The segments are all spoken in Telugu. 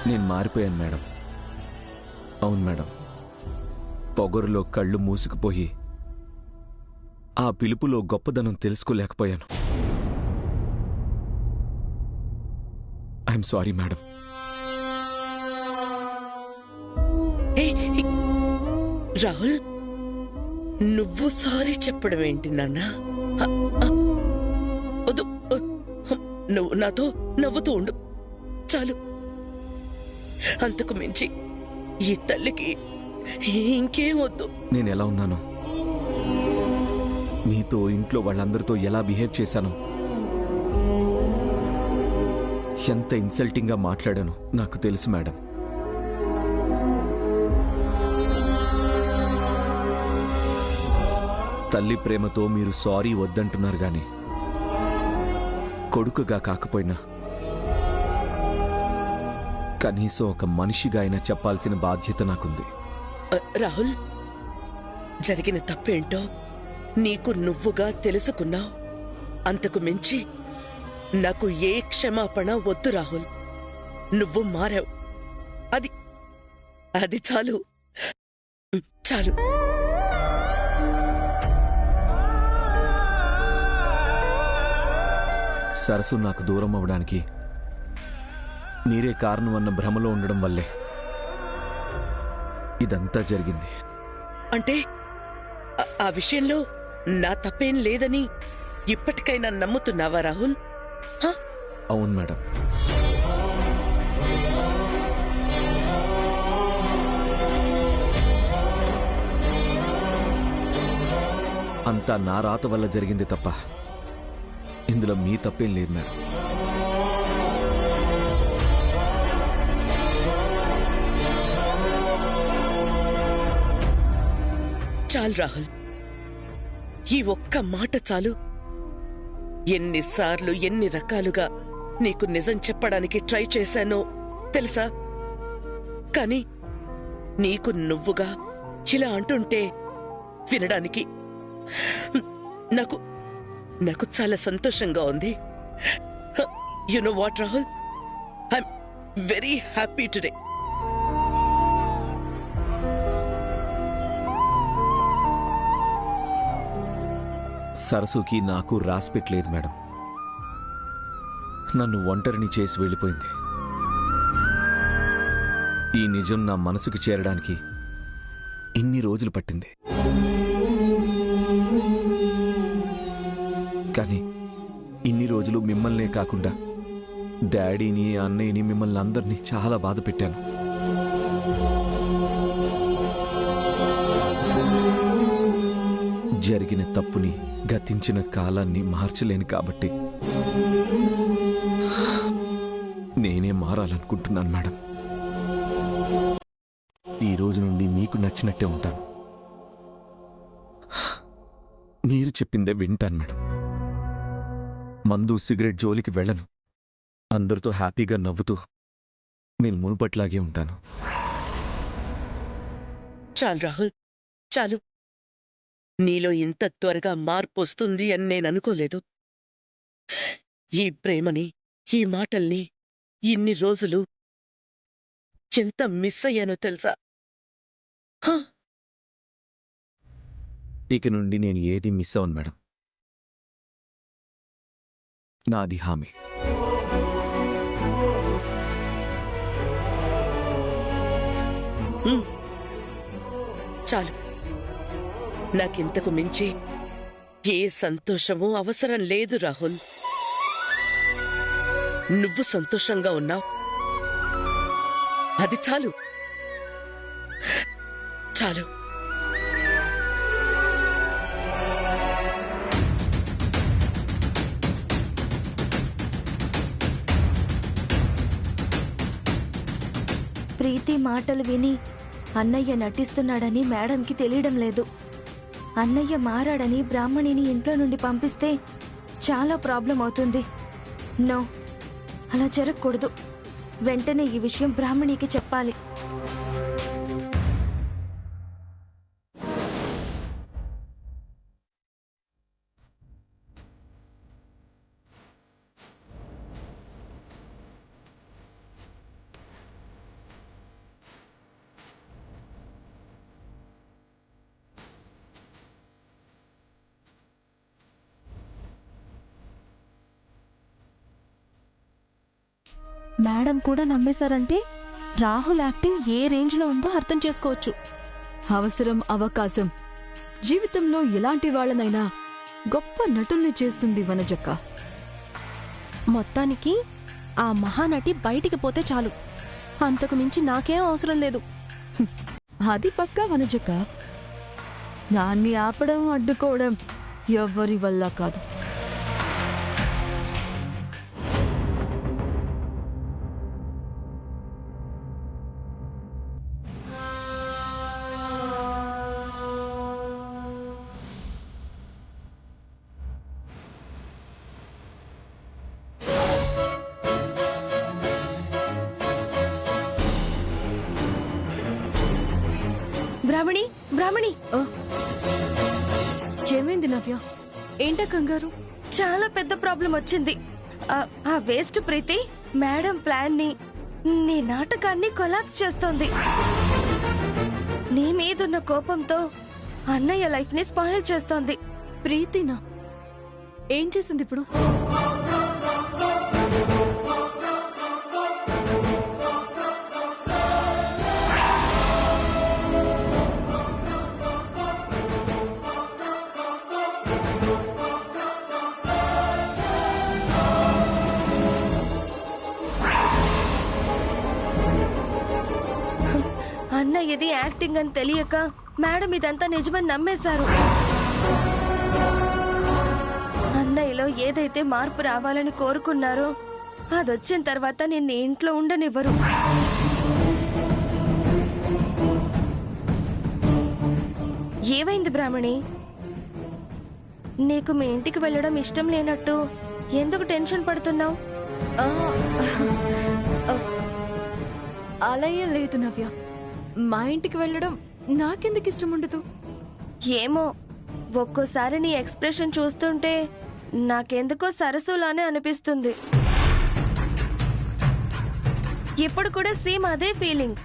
నేను మారిపోయాను మేడం. అవును మేడం, పొగరులో కళ్ళు మూసుకుపోయి ఆ పిలుపులో గొప్పదనం తెలుసుకోలేకపోయాను. I'm sorry madam. రాహుల్, నువ్వు సారీ చెప్పడం ఏంటి నాన్న? వద్దు, నువ్వు నాతో నవ్వుతూ ఉండు చాలు. అంతకు మించి ఈ తల్లికి ఇంకేం వద్దు. నేనెలా ఉన్నాను, మీతో ఇంట్లో వాళ్ళందరితో ఎలా బిహేవ్ చేశాను, ఎంత ఇన్సల్టింగ్గా మాట్లాడాను నాకు తెలుసు మేడం. తల్లి ప్రేమతో మీరు సారీ వద్దంటున్నారు గాని కొడుకుగా కాకపోయినా కనీసం ఒక మనిషిగా అయినా చెప్పాల్సిన బాధ్యత నాకుంది. రాహుల్, జరిగిన తప్పేంటో నీకు నువ్వుగా తెలుసుకున్నావు. అంతకు మించి నాకు ఏ క్షమాపణ వద్దు రాహుల్. నువ్వు మారావు, అది అది చాలు చాలు. సరస్సు నాకు దూరం అవడానికి మీరే కారణం అన్న భ్రమలో ఉండడం వల్లే ఇదంతా జరిగింది. అంటే ఆ విషయంలో నా తప్పేం లేదని ఇప్పటికైనా నమ్ముతున్నావా రాహుల్? అవును మేడం. అంతా నా రాత వల్ల జరిగింది తప్ప ఇందులో మీ తప్పేం లేదు మేడం. చాలు రాహుల్, ఈ ఒక్క మాట చాలు. ఎన్నిసార్లు ఎన్ని రకాలుగా నీకు నిజం చెప్పడానికి ట్రై చేశానో తెలుసా? కాని నీకు నువ్వుగా ఇలా అంటుంటే వినడానికి నాకు నాకు చాలా సంతోషంగా ఉంది. You know what Rahul, I'm very happy today. సరస్సుకి నాకు రాసిపెట్టలేదు మేడం. నన్ను ఒంటరిని చేసి వెళ్ళిపోయింది. ఈ నిజం నా మనసుకు చేరడానికి ఇన్ని రోజులు పట్టింది. కానీ ఇన్ని రోజులు మిమ్మల్నే కాకుండా డాడీని, అన్నయ్యని, మిమ్మల్ని అందరినీ చాలా బాధ పెట్టాను. జరిగిన తప్పుని, గతించిన కాలాన్ని మార్చలేను కాబట్టి నేనే మారాలనుకుంటున్నాను మేడం. ఈ రోజు నుండి మీకు నచ్చినట్టే ఉంటాను. మీరు చెప్పిందే వింటాను మేడం. మందు, సిగరెట్ జోలికి వెళ్ళను. అందరితో హ్యాపీగా నవ్వుతూ నేను మునుపట్లాగే ఉంటాను. చాలు రాహుల్, చాలు. నీలో ఇంత త్వరగా మార్పు వస్తుంది అని నేను అనుకోలేదు. ఈ ప్రేమని, ఈ మాటల్ని ఇన్ని రోజులు ఎంత మిస్ అయ్యానో తెలుసా? ఇక నుండి నేను ఏది మిస్ అవ్వను మేడం. నాది హామీ. చాలు. నాకింతకు మించి ఏ సంతోషమూ అవసరం లేదు రాహుల్. నువ్వు సంతోషంగా ఉన్నావు, అది చాలు చాలు. ప్రీతి మాటలు విని అన్నయ్య నటిస్తున్నాడని మేడంకి తెలియడం లేదు. అన్నయ్య మారాడని బ్రాహ్మణిని ఇంట్లో నుండి పంపిస్తే చాలా ప్రాబ్లం అవుతుంది. నో, అలా జరగకూడదు. వెంటనే ఈ విషయం బ్రాహ్మణికి చెప్పాలి. మేడం కూడా నమ్మేశారంటే రాహుల్ యాక్టింగ్ ఏ రేంజ్లో ఉందో అర్థం చేసుకోవచ్చు. అవసరం అవకాశం జీవితంలో ఎలాంటి వాళ్ళనైనా గొప్ప నటుల్ని చేస్తుంది వనజక్క. మొత్తానికి ఆ మహానటి బయటికి పోతే చాలు, అంతకు మించి నాకేం అవసరం లేదు. అది పక్కా వనజక్క. దాన్ని ఆపడం అడ్డుకోవడం ఎవ్వరి వల్ల కాదు. బ్రాహ్మణి, బ్రాహ్మణి, ఏమైంది నవ్య? ఏంటా కంగారు? చాలా పెద్ద ప్రాబ్లం వచ్చింది. ఆ వేస్ట్ ప్రీతి మేడం ప్లాన్ ని, నీ నాటకాన్ని కొలాప్స్ చేస్తోంది. నీ మీదున్న కోపంతో అన్నయ్య లైఫ్ ని స్పాయిల్ చేస్తోంది. ప్రీతినా? ఏం చేసింది ఇప్పుడు? అన్నయ్యది యాక్టింగ్ అని తెలియక మేడం ఇదంతా నిజమని నమ్మేశారు. అన్నయ్యలో ఏదైతే మార్పు రావాలని కోరుకున్నారో అదొచ్చిన తర్వాత నిన్ను ఇంట్లో ఉండనివ్వరు. ఏమైంది బ్రాహ్మణి? నీకు మీ ఇంటికి వెళ్ళడం ఇష్టం లేనట్టు ఎందుకు టెన్షన్ పడుతున్నావు? అలా ఏం లేదు నవ్య. మా ఇంటికి వెళ్ళడం నాకెందుకు ఇష్టం ఉండదు? ఏమో, ఒక్కోసారి నీ ఎక్స్ప్రెషన్ చూస్తుంటే నాకెందుకో సరస్సులానే అనిపిస్తుంది. ఇప్పుడు కూడా సేమ్ అదే ఫీలింగ్.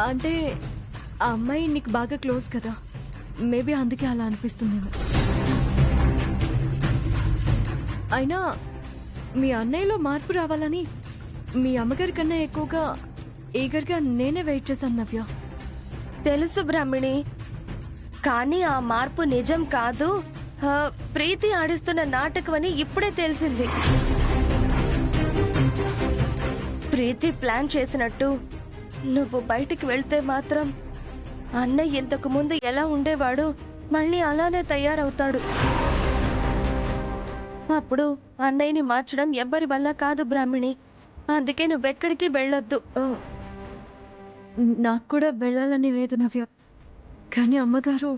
అంటే ఆ అమ్మాయి నీకు బాగా క్లోజ్ కదా, మేబీ అందుకే అలా అనిపిస్తుందేమో. అయినా మీ అన్నయ్యలో మార్పు రావాలని మీ అమ్మగారి కన్నా ఎక్కువగా ఈగర్గా నేనే వెయిట్ చేశాను నవ్య. తెలుసు బ్రాహ్మణి, కానీ ఆ మార్పు నిజం కాదు, ప్రీతి ఆడిస్తున్న నాటకం అని ఇప్పుడే తెలిసింది. ప్రీతి ప్లాన్ చేసినట్టు నువ్వు బయటికి వెళ్తే మాత్రం అన్నయ్య ఇంతకు ముందు ఎలా ఉండేవాడు మళ్ళీ అలానే తయారవుతాడు. అప్పుడు అన్నయ్యని మార్చడం ఎవ్వరి వల్ల కాదు బ్రాహ్మణి. అందుకే నువ్వెక్కడికి వెళ్ళొద్దు. నాకు కూడా వెళ్ళాలని లేదు నవ్య, కానీ అమ్మగారు,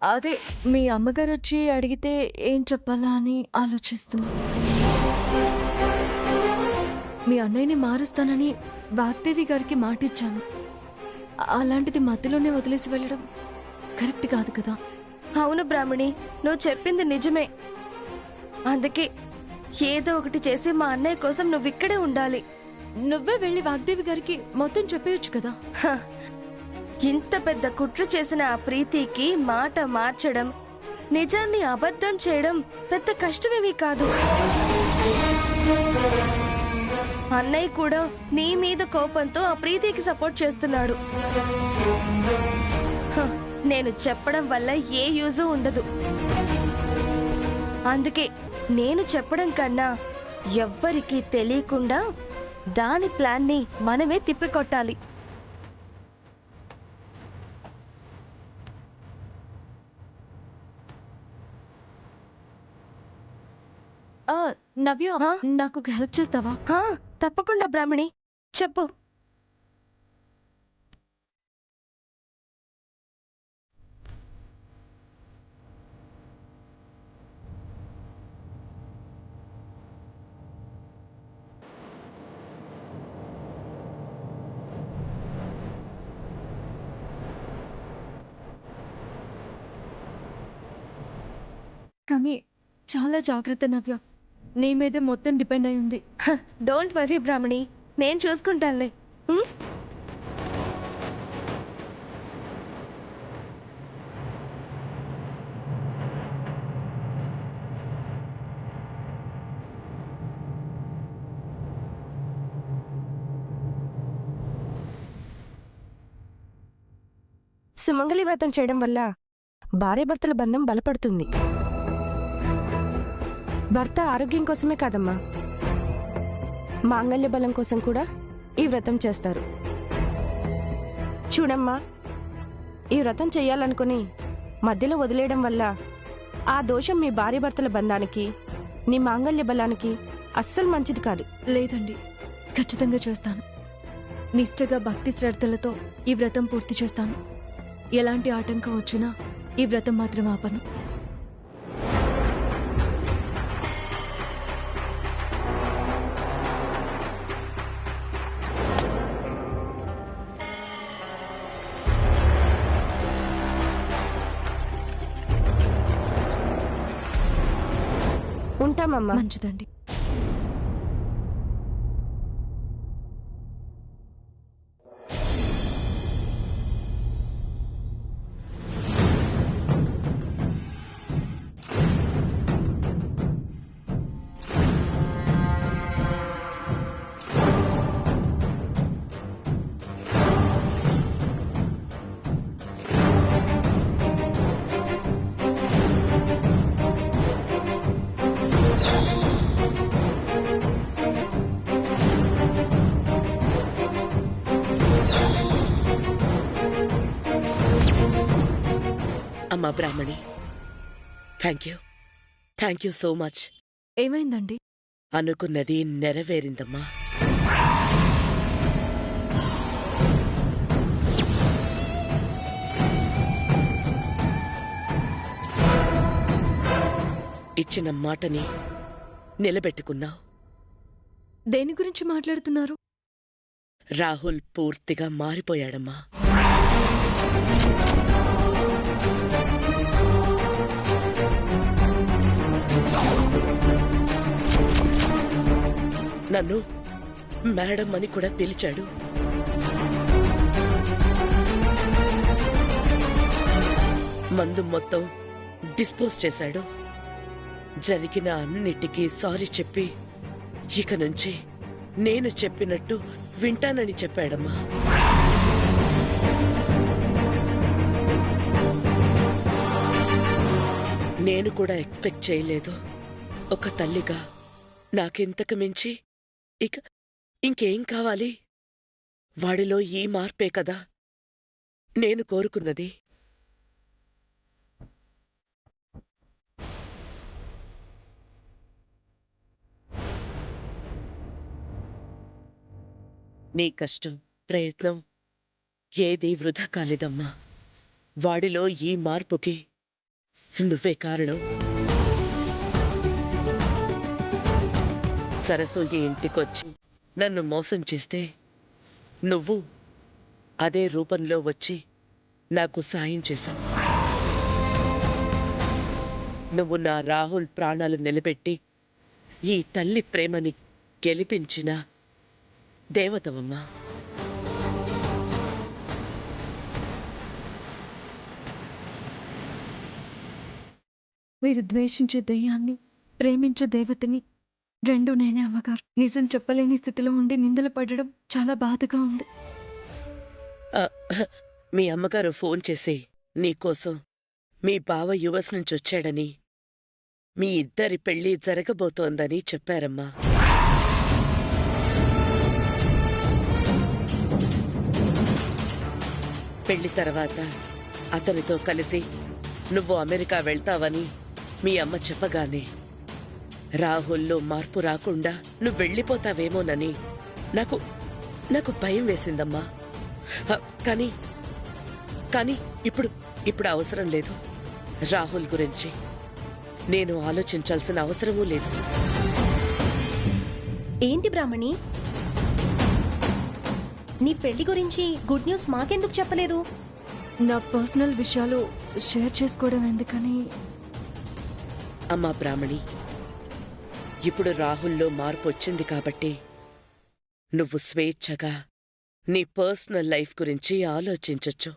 అదే మీ అమ్మగారు వచ్చి అడిగితే ఏం చెప్పాలా అని ఆలోచిస్తున్నా. మీ అన్నయ్యని మారుస్తానని వాగ్దేవి గారికి మాటిచ్చాను. అలాంటిది మధ్యలోనే వదిలేసి వెళ్ళడం కరెక్ట్ కాదు కదా. అవును బ్రాహ్మణి, నువ్వు చెప్పింది నిజమే. అందుకే ఏదో ఒకటి చేసి మా అన్నయ్య కోసం నువ్వు ఇక్కడే ఉండాలి. నువ్వే వెళ్ళి వాగ్దేవి గారికి మొత్తం చెప్పేయచ్చు కదా. ఇంత పెద్ద కుట్ర చేసిన ఆ ప్రీతికి మాట మార్చడం, నిజాన్ని అబద్ధం చేయడం పెద్ద కష్టమేమీ కాదు. అన్నయ్య కూడా నీ మీద కోపంతో ఆ ప్రీతికి సపోర్ట్ చేస్తున్నాడు. నేను చెప్పడం వల్ల ఏ యూజు ఉండదు. అందుకే నేను చెప్పడం కన్నా ఎవ్వరికీ తెలియకుండా దాని ప్లాన్ ని మనమే తిప్పికొట్టాలి. నవ్య, నాకు ఒక హెల్ప్ చేస్తావా? తప్పకుండా బ్రాహ్మణి, చెప్పు. కానీ చాలా జాగ్రత్త నవ్య, నీ మీదే మొత్తం డిపెండ్ అయి ఉంది. డోంట్ వరీ బ్రాహ్మణి, నేను చూసుకుంటానులే. సుమంగళి వ్రతం చేయడం వల్ల భార్యాభర్తల బంధం బలపడుతుంది. భర్త ఆరోగ్యం కోసమే కాదమ్మా, మాంగళ్య బలం కోసం కూడా ఈ వ్రతం చేస్తారు. చూడమ్మా, ఈ వ్రతం చెయ్యాలనుకుని మధ్యలో వదిలేయడం వల్ల ఆ దోషం మీ భార్యాభర్తల బంధానికి, నీ మాంగళ్య బలానికి అస్సలు మంచిది కాదు. లేదండి, ఖచ్చితంగా చేస్తాను. నిష్ఠగా భక్తి శ్రద్ధలతో ఈ వ్రతం పూర్తి చేస్తాను. ఎలాంటి ఆటంకం వచ్చినా ఈ వ్రతం మాత్రం ఆపను. ఉంటామమ్మా. మంచిదండి. అమ్మా బ్రాహ్మణి, థ్యాంక్ యూ సో మచ్. ఏమైందండి? అనుకున్నది నెరవేరిందమ్మా. ఇచ్చిన మాటని నిలబెట్టుకున్నావు. దేని గురించి మాట్లాడుతున్నారు? రాహుల్ పూర్తిగా మారిపోయాడమ్మా. నన్ను మేడం అని కూడా పిలిచాడు. మందు మొత్తం డిస్పోజ్ చేశాడు. జరిగిన అన్నిటికీ సారీ చెప్పి ఇక నుంచి నేను చెప్పినట్టు వింటానని చెప్పాడమ్మా. నేను కూడా ఎక్స్పెక్ట్ చేయలేదు. ఒక తల్లిగా నాకింతకు మించి ఇక ఇంకేం కావాలి? వాడిలో ఈ మార్పే కదా నేను కోరుకున్నది. నీ కష్టం, ప్రయత్నం ఏదీ వృధా కాలేదమ్మా. వాడిలో ఈ మార్పుకి నువ్వే కారణం. సరస్సు ఈ ఇంటికొచ్చి నన్ను మోసం చేస్తే నువ్వు అదే రూపంలో వచ్చి నాకు సాయం చేశావు. నువ్వు నా రాహుల్ ప్రాణాలు నిలబెట్టి ఈ తల్లి ప్రేమని గెలిపించిన దేవతవమ్మా. మీరు ద్వేషించే దెయ్యాన్ని, ప్రేమించే దేవతని రెండు నేనే అమ్మగారు. నిజం చెప్పలేని స్థితిలో ఉండి నిందలు పడడం చాలా బాధగా ఉంది. మీ అమ్మగారు ఫోన్ చేసి నీకోసం మీ బావ యుఎస్ నుంచి వచ్చాడని, మీ ఇద్దరి పెళ్లి జరగబోతోందని చెప్పారమ్మా. పెళ్లి తర్వాత అతనితో కలిసి నువ్వు అమెరికా వెళ్తావని మీ అమ్మ చెప్పగానే రాహుల్లో మార్పు రాకుండా నువ్వు వెళ్ళిపోతావేమోనని నాకు భయం వేసిందమ్మా. కానీ కానీ ఇప్పుడు అవసరం లేదు. రాహుల్ గురించి నేను ఆలోచించాల్సిన అవసరమూ లేదు. ఏంటి బ్రాహ్మణి, నీ పెళ్లి గురించి గుడ్ న్యూస్ మాకెందుకు చెప్పలేదు? నా పర్సనల్ విషయాలు షేర్ చేసుకోవడం ఎందుకని. అమ్మా బ్రాహ్మణి, ఇప్పుడు రాహుల్లో మార్పు వచ్చింది కాబట్టి నువ్వు స్వేచ్ఛగా నీ పర్సనల్ లైఫ్ గురించి ఆలోచించొచ్చు.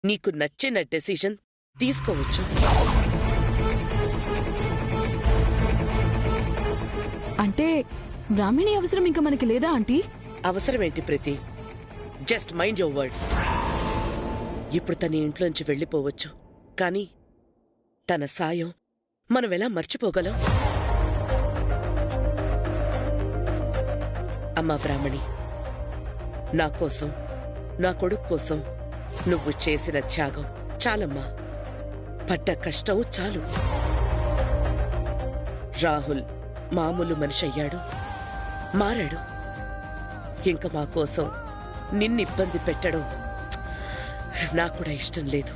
నీకు నచ్చిన డెసిషన్ తీసుకోవచ్చు. అంటే బ్రాహ్మణి అవసరం ఇంకా మనకి లేదా ఆంటీ? అవసరమేంటి Preethi? Just mind your words. ఇప్పుడు తన ఇంట్లోంచి వెళ్ళిపోవచ్చు, కానీ తన సాయం మనమెలా మర్చిపోగలం? అమ్మా బ్రాహ్మణి, నా కోసం, నా కొడుకు కోసం నువ్వు చేసిన త్యాగం చాలమ్మా. పడ్డ కష్టం చాలు. రాహుల్ మామూలు మనిషి అయ్యాడు, మారాడు. ఇంక మా కోసం నిన్నిబ్బంది పెట్టడం నాకు కూడా ఇష్టం లేదు.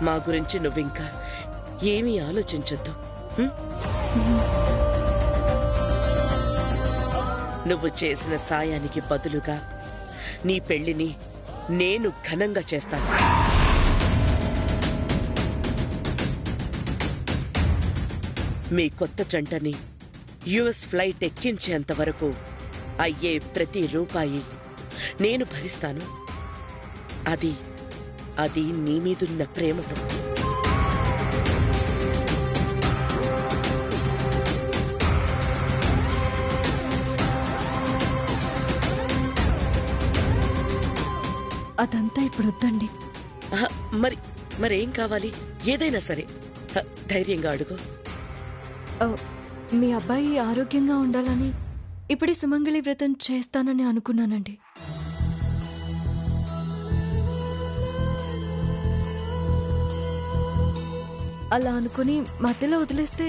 మా గురించి నువ్వింకా ఏమీ ఆలోచించొద్దు. నువ్వు చేసిన సాయానికి బదులుగా నీ పెళ్లిని నేను ఘనంగా చేస్తాను. మీ కొత్త జంటని యుఎస్ ఫ్లైట్ ఎక్కించేంత వరకు అయ్యే ప్రతి రూపాయి నేను భరిస్తాను. అది నీ మీదున్న ప్రేమతో. అదంతా ఇప్పుడు వద్దండి. ఆహా, మరేం కావాలి? ఏదైనా సరే ధైర్యంగా అడుగు. మీ అబ్బాయి ఆరోగ్యంగా ఉండాలని ఇప్పుడే సుమంగళి వ్రతం చేస్తానని అనుకున్నానండి. అలా అనుకుని మధ్యలో వదిలేస్తే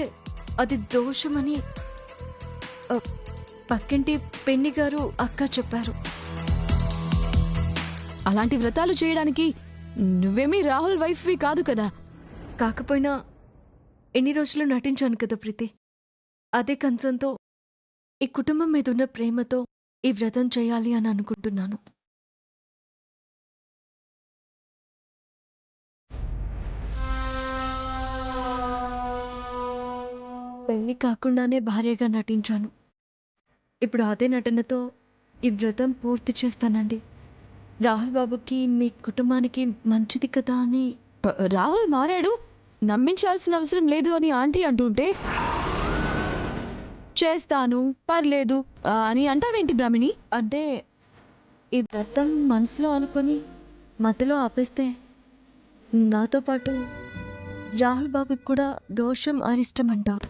అది దోషమని పక్కింటి పెన్ని గారు అక్క చెప్పారు. అలాంటి వ్రతాలు చేయడానికి నువ్వేమీ రాహుల్ వైఫ్వి కాదు కదా. కాకపోయినా ఎన్ని రోజులు నటించాను కదా ప్రీతి. అదే కన్సర్న్తో, ఈ కుటుంబం మీద ఉన్న ప్రేమతో ఈ వ్రతం చేయాలి అని అనుకుంటున్నాను. పెళ్లి కాకుండానే భార్యగా నటించాను. ఇప్పుడు అదే నటనతో ఈ వ్రతం పూర్తి చేస్తానండి. రాహుల్ బాబుకి, మీ కుటుంబానికి మంచిది కదా అని. రాహుల్ మారాడు, నమ్మించాల్సిన అవసరం లేదు అని ఆంటీ అంటుంటే చేస్తాను పర్లేదు అని అంటావేంటి బ్రాహ్మిణి? అంటే ఈ వ్రతం మనసులో అనుకొని మధ్యలో ఆపేస్తే నాతో పాటు రాహుల్ బాబుకి కూడా దోషం అరిష్టం అంటారు.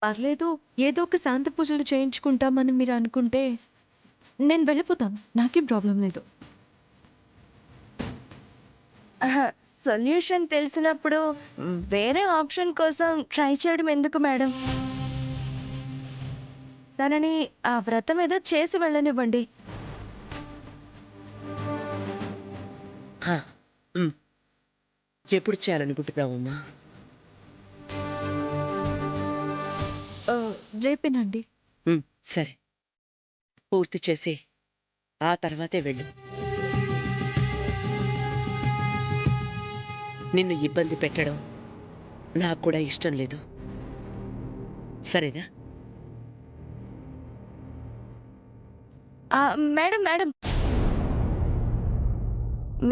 పర్లేదు, ఏదో ఒక శాంతి పూజలు చేయించుకుంటామని మీరు అనుకుంటే నేను వెళ్ళిపోతాను, నాకేం ప్రాబ్లం లేదు. సొల్యూషన్ తెలిసినప్పుడు వేరే ఆప్షన్ కోసం ట్రై చేయడం ఎందుకు మేడం? తనని ఆ వ్రతం ఏదో చేసి వెళ్ళనివ్వండి. ఎప్పుడు చేయాలనుకుంటున్నావమ్మా? రేపేనండి. సరే, పూర్తి చేసి ఆ తర్వాతే వెళ్ళు. నిన్ను ఇబ్బంది పెట్టడం నాకు కూడా ఇష్టం లేదు, సరేనా? మేడం మేడం,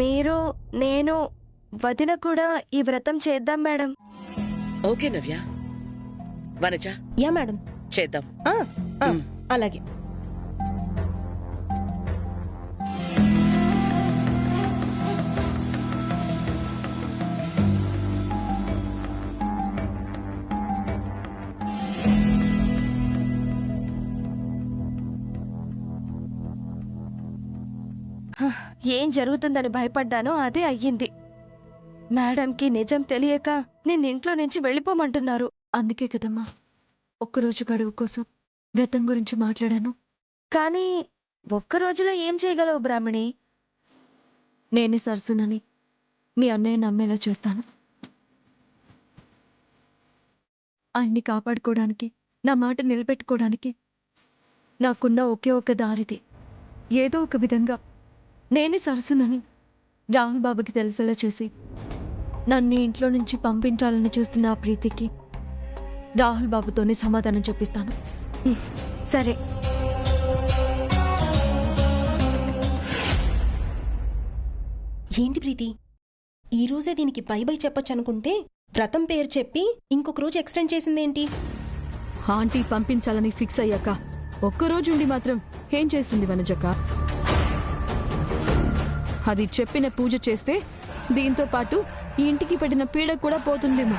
మీరు, నేను, వదిన కూడా ఈ వ్రతం చేద్దాం మేడం. ఓకే నవ్య, వనజ, యా మేడం. చేద్దాం. అలాగే. ఏం జరుగుతుందని భయపడ్డానో అదే అయ్యింది. మేడంకి నిజం తెలియక నేను ఇంట్లో నుంచి వెళ్ళిపోమంటున్నారు. అందుకే కదమ్మా ఒక్కరోజు గడువు కోసం వ్రతం గురించి మాట్లాడాను. కానీ ఒక్కరోజులో ఏం చేయగలవు బ్రాహ్మణి? నేనే సరసునని మీ అన్నయ్య నమ్మేలా చేస్తాను. ఆయన్ని కాపాడుకోవడానికి, నా మాట నిలబెట్టుకోవడానికి నాకున్న ఒకే ఒక దారిది. ఏదో ఒక విధంగా నేనే సరసునని రాహుల్ బాబుకి తెలిసేలా చేసి నన్ను ఇంట్లో నుంచి పంపించాలని చూస్తున్న ఆ ప్రీతికి రాహుల్ బాబుతోనే సమాధానం చెప్పిస్తాను. సరే. ఏంటి ప్రీతి, ఈ రోజే దీనికి బై బై చెప్పొచ్చు అనుకుంటే వ్రతం పేరు చెప్పి ఇంకొక రోజు ఎక్స్టెండ్ చేసిందేంటి? ఆంటీ పంపించాలని ఫిక్స్ అయ్యాక ఒక్కరోజుండి మాత్రం ఏం చేస్తుంది వనజక్క? అది చెప్పిన పూజ చేస్తే దీంతో పాటు ఈ ఇంటికి పెట్టిన పీడ కూడా పోతుందేమో.